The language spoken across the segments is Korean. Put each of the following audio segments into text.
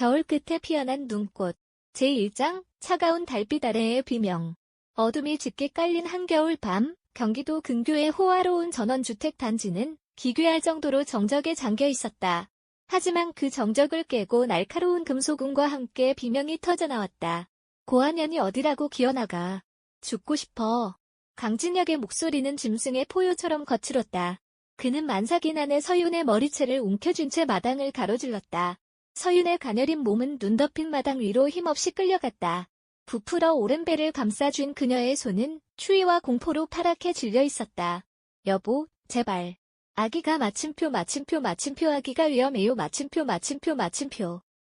겨울 끝에 피어난 눈꽃. 제1장 차가운 달빛 아래의 비명. 어둠이 짙게 깔린 한겨울 밤, 경기도 근교의 호화로운 전원주택 단지는 기괴할 정도로 정적에 잠겨 있었다. 하지만 그 정적을 깨고 날카로운 금속음과 함께 비명이 터져나왔다. 고한현이 어디라고 기어나가. 죽고 싶어. 강진혁의 목소리는 짐승의 포효처럼 거칠었다. 그는 만삭인 안에 서윤의 머리채를 움켜쥔 채 마당을 가로질렀다. 서윤의 가녀린 몸은 눈 덮인 마당 위로 힘없이 끌려갔다. 부풀어 오른 배를 감싸쥔 그녀의 손은 추위와 공포로 파랗게 질려 있었다. 여보, 제발. 아기가 마침표 아기가 위험해요 마침표.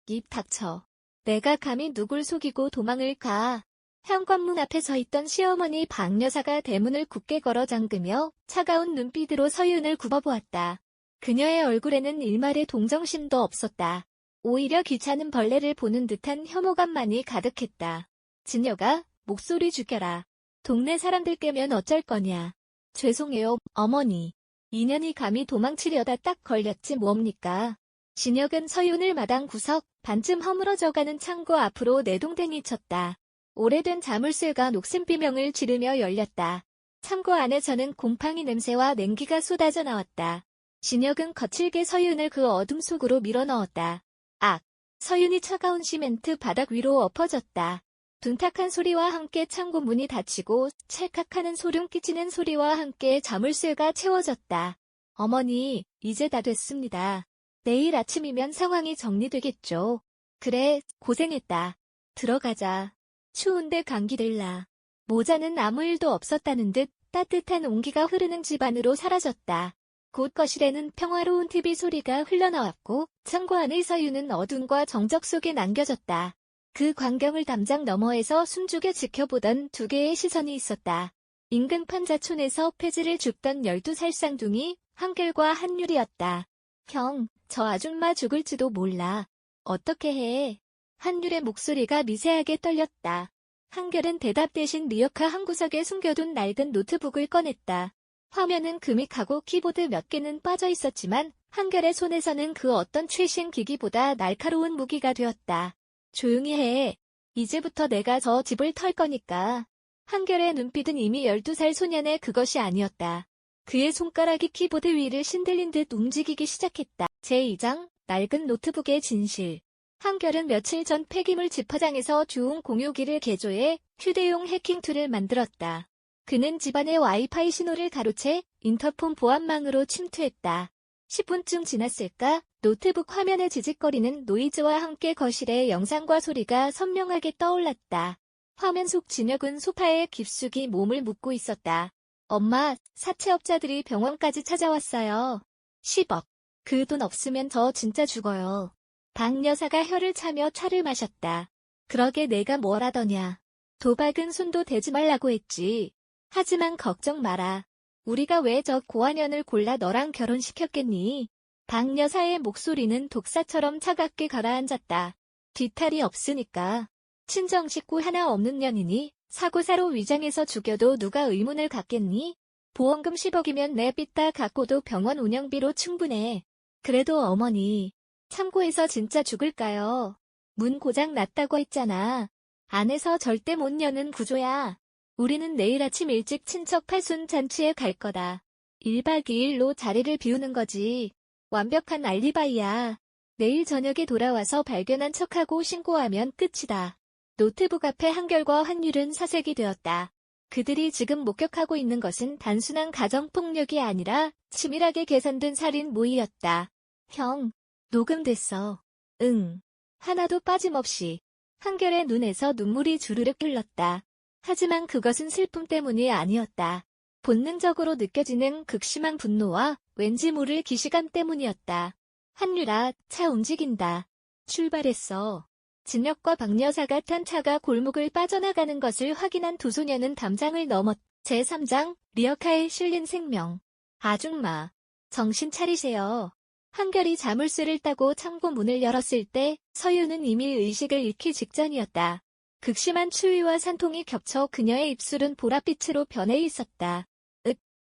입 닥쳐. 내가 감히 누굴 속이고 도망을 가. 현관문 앞에 서 있던 시어머니 박 여사가 대문을 굳게 걸어 잠그며 차가운 눈빛으로 서윤을 굽어보았다. 그녀의 얼굴에는 일말의 동정심도 없었다. 오히려 귀찮은 벌레를 보는 듯한 혐오감만이 가득했다. 진여가, 목소리 죽여라. 동네 사람들 깨면 어쩔 거냐. 죄송해요, 어머니. 인연이 감히 도망치려다 딱 걸렸지 뭡니까. 진혁은 서윤을 마당 구석, 반쯤 허물어져가는 창고 앞으로 내동댕이 쳤다. 오래된 자물쇠가 녹슨 비명을 지르며 열렸다. 창고 안에서는 곰팡이 냄새와 냉기가 쏟아져 나왔다. 진혁은 거칠게 서윤을 그 어둠 속으로 밀어넣었다. 악! 서윤이 차가운 시멘트 바닥 위로 엎어졌다. 둔탁한 소리와 함께 창고 문이 닫히고 찰칵하는 소름 끼치는 소리와 함께 자물쇠가 채워졌다. 어머니, 이제 다 됐습니다. 내일 아침이면 상황이 정리되겠죠. 그래, 고생했다. 들어가자. 추운데 감기 들라. 모자는 아무 일도 없었다는 듯 따뜻한 온기가 흐르는 집 안으로 사라졌다. 곧 거실에는 평화로운 TV 소리가 흘러나왔고 창고 안의 서윤은 어둠과 정적 속에 남겨졌다. 그 광경을 담장 너머에서 숨죽여 지켜보던 두 개의 시선이 있었다. 인근 판자촌에서 폐지를 줍던 12살 쌍둥이 한결과 한율이었다. 형, 저 아줌마 죽을지도 몰라. 어떻게 해? 한율의 목소리가 미세하게 떨렸다. 한결은 대답 대신 리어카 한 구석에 숨겨둔 낡은 노트북을 꺼냈다. 화면은 금익하고 키보드 몇 개는 빠져 있었지만 한결의 손에서는 그 어떤 최신 기기보다 날카로운 무기가 되었다. 조용히 해. 이제부터 내가 저 집을 털 거니까. 한결의 눈빛은 이미 12살 소년의 그것이 아니었다. 그의 손가락이 키보드 위를 신들린 듯 움직이기 시작했다. 제2장, 낡은 노트북의 진실. 한결은 며칠 전 폐기물 집화장에서 주운 공유기를 개조해 휴대용 해킹 툴을 만들었다. 그는 집안의 와이파이 신호를 가로채 인터폰 보안망으로 침투했다. 10분쯤 지났을까? 노트북 화면에 지직거리는 노이즈와 함께 거실의 영상과 소리가 선명하게 떠올랐다. 화면 속 진혁은 소파에 깊숙이 몸을 묻고 있었다. 엄마, 사채업자들이 병원까지 찾아왔어요. 10억. 그 돈 없으면 저 진짜 죽어요. 박 여사가 혀를 차며 차를 마셨다. 그러게 내가 뭘 하더냐. 도박은 손도 대지 말라고 했지. 하지만 걱정 마라. 우리가 왜 저 고한현을 골라 너랑 결혼시켰겠니? 박 여사의 목소리는 독사처럼 차갑게 가라앉았다. 뒤탈이 없으니까. 친정 식구 하나 없는 년이니 사고사로 위장해서 죽여도 누가 의문을 갖겠니? 보험금 10억이면 내 빚 다 갚고도 병원 운영비로 충분해. 그래도 어머니. 참고해서 진짜 죽을까요? 문 고장 났다고 했잖아. 안에서 절대 못 여는 구조야. 우리는 내일 아침 일찍 친척 팔순 잔치에 갈 거다. 1박 2일로 자리를 비우는 거지. 완벽한 알리바이야. 내일 저녁에 돌아와서 발견한 척하고 신고하면 끝이다. 노트북 앞에 한결과 한율은 사색이 되었다. 그들이 지금 목격하고 있는 것은 단순한 가정폭력이 아니라 치밀하게 계산된 살인 모의였다. 형, 녹음됐어. 응. 하나도 빠짐없이. 한결의 눈에서 눈물이 주르륵 흘렀다. 하지만 그것은 슬픔 때문이 아니었다. 본능적으로 느껴지는 극심한 분노와 왠지 모를 기시감 때문이었다. 한율아, 차 움직인다. 출발했어. 진혁과 박 여사가 탄 차가 골목을 빠져나가는 것을 확인한 두 소녀는 담장을 넘었. 제3장, 리어카에 실린 생명. 아줌마, 정신 차리세요. 한결이 자물쇠를 따고 창고 문을 열었을 때 서윤은 이미 의식을 잃기 직전이었다. 극심한 추위와 산통이 겹쳐 그녀의 입술은 보랏빛으로 변해 있었다.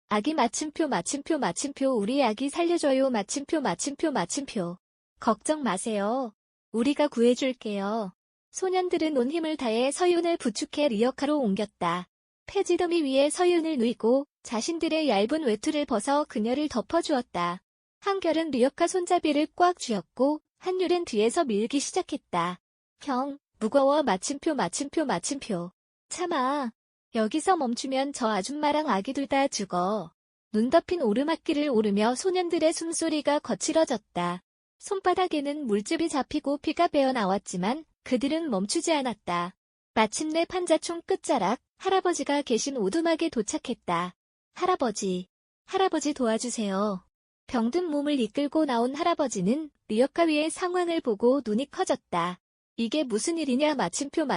아기 마침표 우리 아기 살려줘요 마침표. 걱정 마세요. 우리가 구해줄게요. 소년들은 온 힘을 다해 서윤을 부축해 리어카로 옮겼다. 폐지더미 위에 서윤을 누이고 자신들의 얇은 외투를 벗어 그녀를 덮어주었다. 한결은 리어카 손잡이를 꽉 쥐었고 한율은 뒤에서 밀기 시작했다. 형, 무거워. 마침표. 참아. 여기서 멈추면 저 아줌마랑 아기 둘 다 죽어. 눈 덮인 오르막길을 오르며 소년들의 숨소리가 거칠어졌다. 손바닥에는 물집이 잡히고 피가 배어나왔지만 그들은 멈추지 않았다. 마침내 판자촌 끝자락 할아버지가 계신 오두막에 도착했다. 할아버지 도와주세요. 병든 몸을 이끌고 나온 할아버지는 리어카 위의 상황을 보고 눈이 커졌다. 이게 무슨 일이냐. 마침표.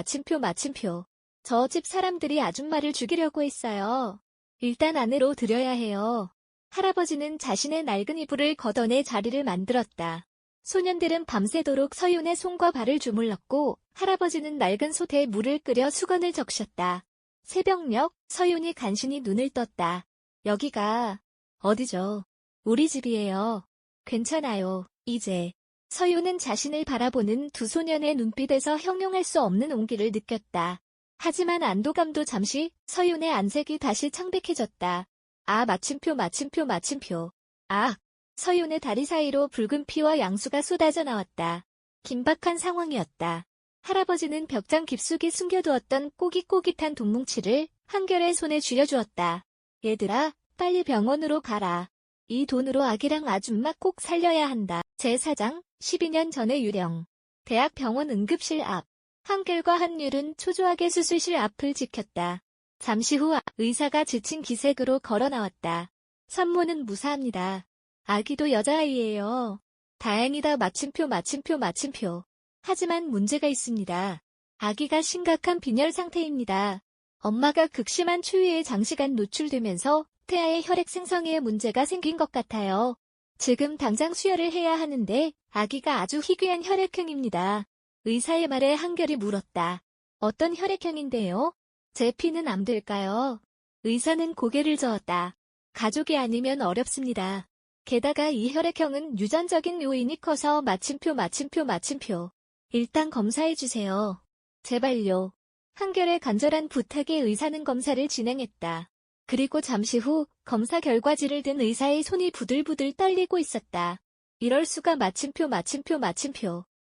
저 집 사람들이 아줌마를 죽이려고 했어요. 일단 안으로 들여야 해요. 할아버지는 자신의 낡은 이불을 걷어내 자리를 만들었다. 소년들은 밤새도록 서윤의 손과 발을 주물렀고 할아버지는 낡은 솥에 물을 끓여 수건을 적셨다. 새벽녘 서윤이 간신히 눈을 떴다. 여기가 어디죠? 우리 집이에요. 괜찮아요. 이제. 서윤은 자신을 바라보는 두 소년의 눈빛에서 형용할 수 없는 온기를 느꼈다. 하지만 안도감도 잠시. 서윤의 안색이 다시 창백해졌다. 아, 마침표. 아, 서윤의 다리 사이로 붉은 피와 양수가 쏟아져 나왔다. 긴박한 상황이었다. 할아버지는 벽장 깊숙이 숨겨두었던 꼬깃꼬깃한 돈뭉치를 한결의 손에 쥐려주었다. 얘들아, 빨리 병원으로 가라. 이 돈으로 아기랑 아줌마 꼭 살려야 한다. 제4장 12년 전의 유령. 대학병원 응급실 앞. 한결과 한율은 초조하게 수술실 앞을 지켰다. 잠시 후 의사가 지친 기색으로 걸어 나왔다. 산모는 무사합니다. 아기도 여자아이예요. 다행이다. 마침표. 하지만 문제가 있습니다. 아기가 심각한 빈혈 상태입니다. 엄마가 극심한 추위에 장시간 노출되면서 태아의 혈액 생성에 문제가 생긴 것 같아요. 지금 당장 수혈을 해야 하는데 아기가 아주 희귀한 혈액형입니다. 의사의 말에 한결이 물었다. 어떤 혈액형인데요? 제 피는 안 될까요? 의사는 고개를 저었다. 가족이 아니면 어렵습니다. 게다가 이 혈액형은 유전적인 요인이 커서 마침표. 일단 검사해주세요. 제발요. 한결의 간절한 부탁에 의사는 검사를 진행했다. 그리고 잠시 후 검사 결과지를 든 의사의 손이 부들부들 떨리고 있었다. 이럴 수가. 마침표.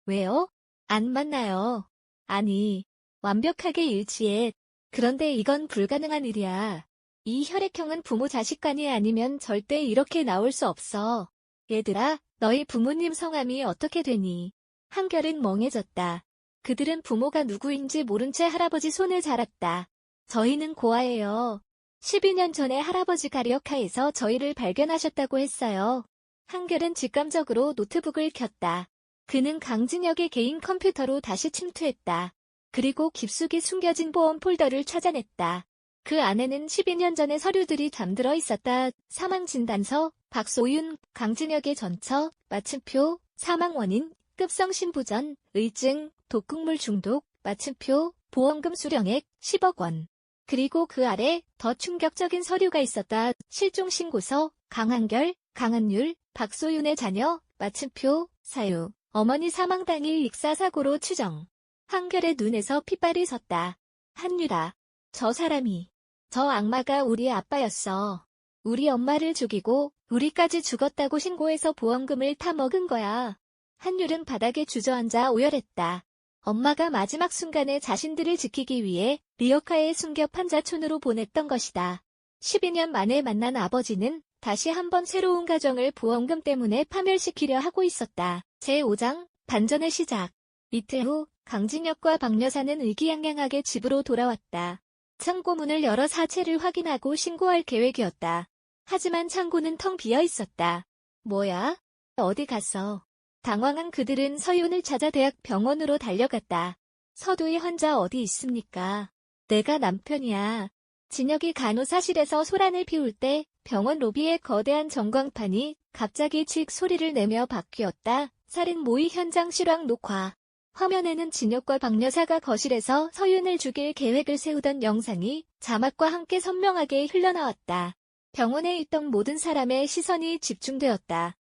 왜요? 안 맞나요? 아니, 완벽하게 일치해. 그런데 이건 불가능한 일이야. 이 혈액형은 부모 자식 간이 아니면 절대 이렇게 나올 수 없어. 얘들아, 너희 부모님 성함이 어떻게 되니? 한결은 멍해졌다. 그들은 부모가 누구인지 모른 채 할아버지 손을 잡았다. 저희는 고아예요. 12년 전에 할아버지가 리어카에서 저희를 발견하셨다고 했어요. 한결은 직감적으로 노트북을 켰다. 그는 강진혁의 개인 컴퓨터로 다시 침투했다. 그리고 깊숙이 숨겨진 보험 폴더를 찾아냈다. 그 안에는 12년 전의 서류들이 잠들어 있었다. 사망진단서, 박소윤, 강진혁의 전처, 마침표, 사망 원인, 급성 신부전, 의증, 독극물 중독, 마침표, 보험금 수령액 10억 원. 그리고 그 아래 더 충격적인 서류가 있었다. 실종신고서, 강한결, 강한율, 박소윤의 자녀, 마침표, 사유, 어머니 사망 당일 익사사고로 추정. 한결의 눈에서 핏발이 섰다. 한율아, 저 사람이, 저 악마가 우리 아빠였어. 우리 엄마를 죽이고 우리까지 죽었다고 신고해서 보험금을 타먹은 거야. 한율은 바닥에 주저앉아 오열했다. 엄마가 마지막 순간에 자신들을 지키기 위해 리어카에 숨겨 판자촌으로 보냈던 것이다. 12년 만에 만난 아버지는 다시 한번 새로운 가정을 보험금 때문에 파멸시키려 하고 있었다. 제5장 반전의 시작. 이틀 후 강진혁과 박 여사는 의기양양하게 집으로 돌아왔다. 창고문을 열어 사체를 확인하고 신고할 계획이었다. 하지만 창고는 텅 비어 있었다. 뭐야? 어디 갔어? 당황한 그들은 서윤을 찾아 대학병원으로 달려갔다. 서두의 환자 어디 있습니까? 내가 남편이야. 진혁이 간호사실에서 소란을 피울 때 병원 로비에 거대한 전광판이 갑자기 칙 소리를 내며 바뀌었다. 살인 모의 현장 실황 녹화. 화면에는 진혁과 박 여사가 거실에서 서윤을 죽일 계획을 세우던 영상이 자막과 함께 선명하게 흘러나왔다. 병원에 있던 모든 사람의 시선이 집중되었다.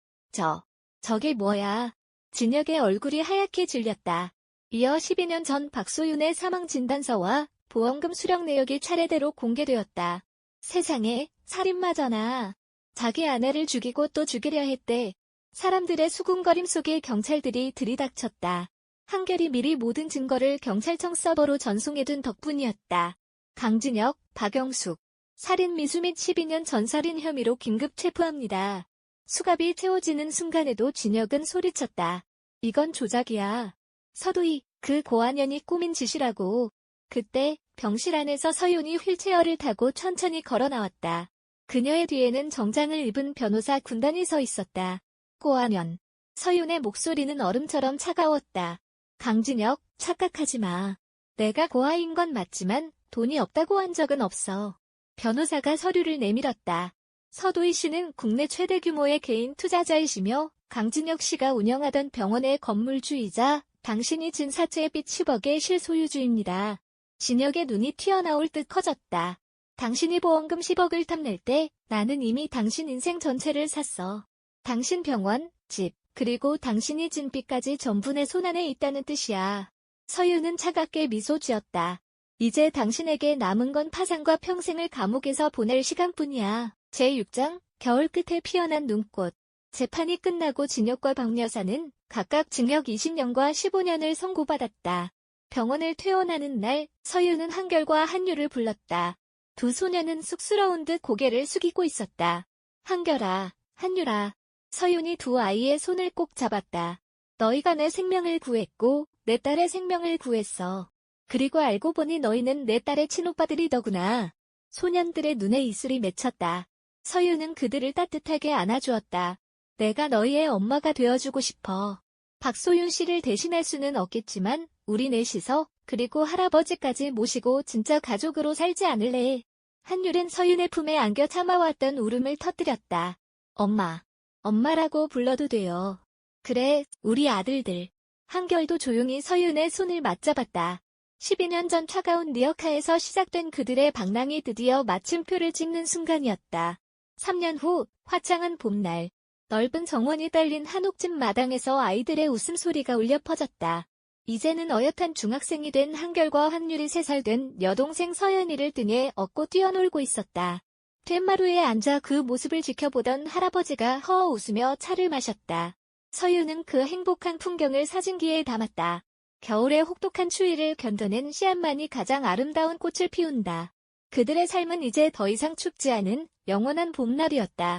저게 뭐야? 진혁의 얼굴이 하얗게 질렸다. 이어 12년 전 박소윤의 사망 진단서와 보험금 수령 내역이 차례대로 공개되었다. 세상에, 살인마잖아. 자기 아내를 죽이고 또 죽이려 했대. 사람들의 수군거림 속에 경찰들이 들이닥쳤다. 한결이 미리 모든 증거를 경찰청 서버로 전송해둔 덕분이었다. 강진혁, 박영숙. 살인 미수 및 12년 전 살인 혐의로 긴급 체포합니다. 수갑이 채워지는 순간에도 진혁은 소리쳤다. 이건 조작이야. 서두이, 그 고안현이 꾸민 짓이라고. 그때 병실 안에서 서윤이 휠체어를 타고 천천히 걸어 나왔다. 그녀의 뒤에는 정장을 입은 변호사 군단이 서 있었다. 고안현. 서윤의 목소리는 얼음처럼 차가웠다. 강진혁, 착각하지 마. 내가 고아인 건 맞지만 돈이 없다고 한 적은 없어. 변호사가 서류를 내밀었다. 서도희 씨는 국내 최대 규모의 개인 투자자이시며 강진혁 씨가 운영하던 병원의 건물주이자 당신이 진 사채의 빚 10억의 실소유주입니다. 진혁의 눈이 튀어나올 듯 커졌다. 당신이 보험금 10억을 탐낼 때 나는 이미 당신 인생 전체를 샀어. 당신 병원, 집, 그리고 당신이 진 빚까지 전부 내 손안에 있다는 뜻이야. 서윤은 차갑게 미소 지었다. 이제 당신에게 남은 건 파산과 평생을 감옥에서 보낼 시간뿐이야. 제6장, 겨울 끝에 피어난 눈꽃. 재판이 끝나고 진혁과 박 여사는 각각 징역 20년과 15년을 선고받았다. 병원을 퇴원하는 날, 서윤은 한결과 한유를 불렀다. 두 소녀는 쑥스러운 듯 고개를 숙이고 있었다. 한결아, 한유라. 서윤이 두 아이의 손을 꼭 잡았다. 너희가 내 생명을 구했고 내 딸의 생명을 구했어. 그리고 알고 보니 너희는 내 딸의 친오빠들이더구나. 소년들의 눈에 이슬이 맺혔다. 서윤은 그들을 따뜻하게 안아주었다. 내가 너희의 엄마가 되어주고 싶어. 박소윤 씨를 대신할 수는 없겠지만 우리 넷이서 그리고 할아버지까지 모시고 진짜 가족으로 살지 않을래. 한율은 서윤의 품에 안겨 참아왔던 울음을 터뜨렸다. 엄마. 엄마라고 불러도 돼요. 그래, 우리 아들들. 한결도 조용히 서윤의 손을 맞잡았다. 12년 전 차가운 리어카에서 시작된 그들의 방랑이 드디어 마침표를 찍는 순간이었다. 3년 후, 화창한 봄날. 넓은 정원이 딸린 한옥집 마당에서 아이들의 웃음소리가 울려 퍼졌다. 이제는 어엿한 중학생이 된 한결과 한율이 3살 된 여동생 서연이를 등에 업고 뛰어놀고 있었다. 툇마루에 앉아 그 모습을 지켜보던 할아버지가 허어 웃으며 차를 마셨다. 서윤은 그 행복한 풍경을 사진기에 담았다. 겨울의 혹독한 추위를 견뎌낸 씨앗만이 가장 아름다운 꽃을 피운다. 그들의 삶은 이제 더 이상 춥지 않은 영원한 봄날이었다.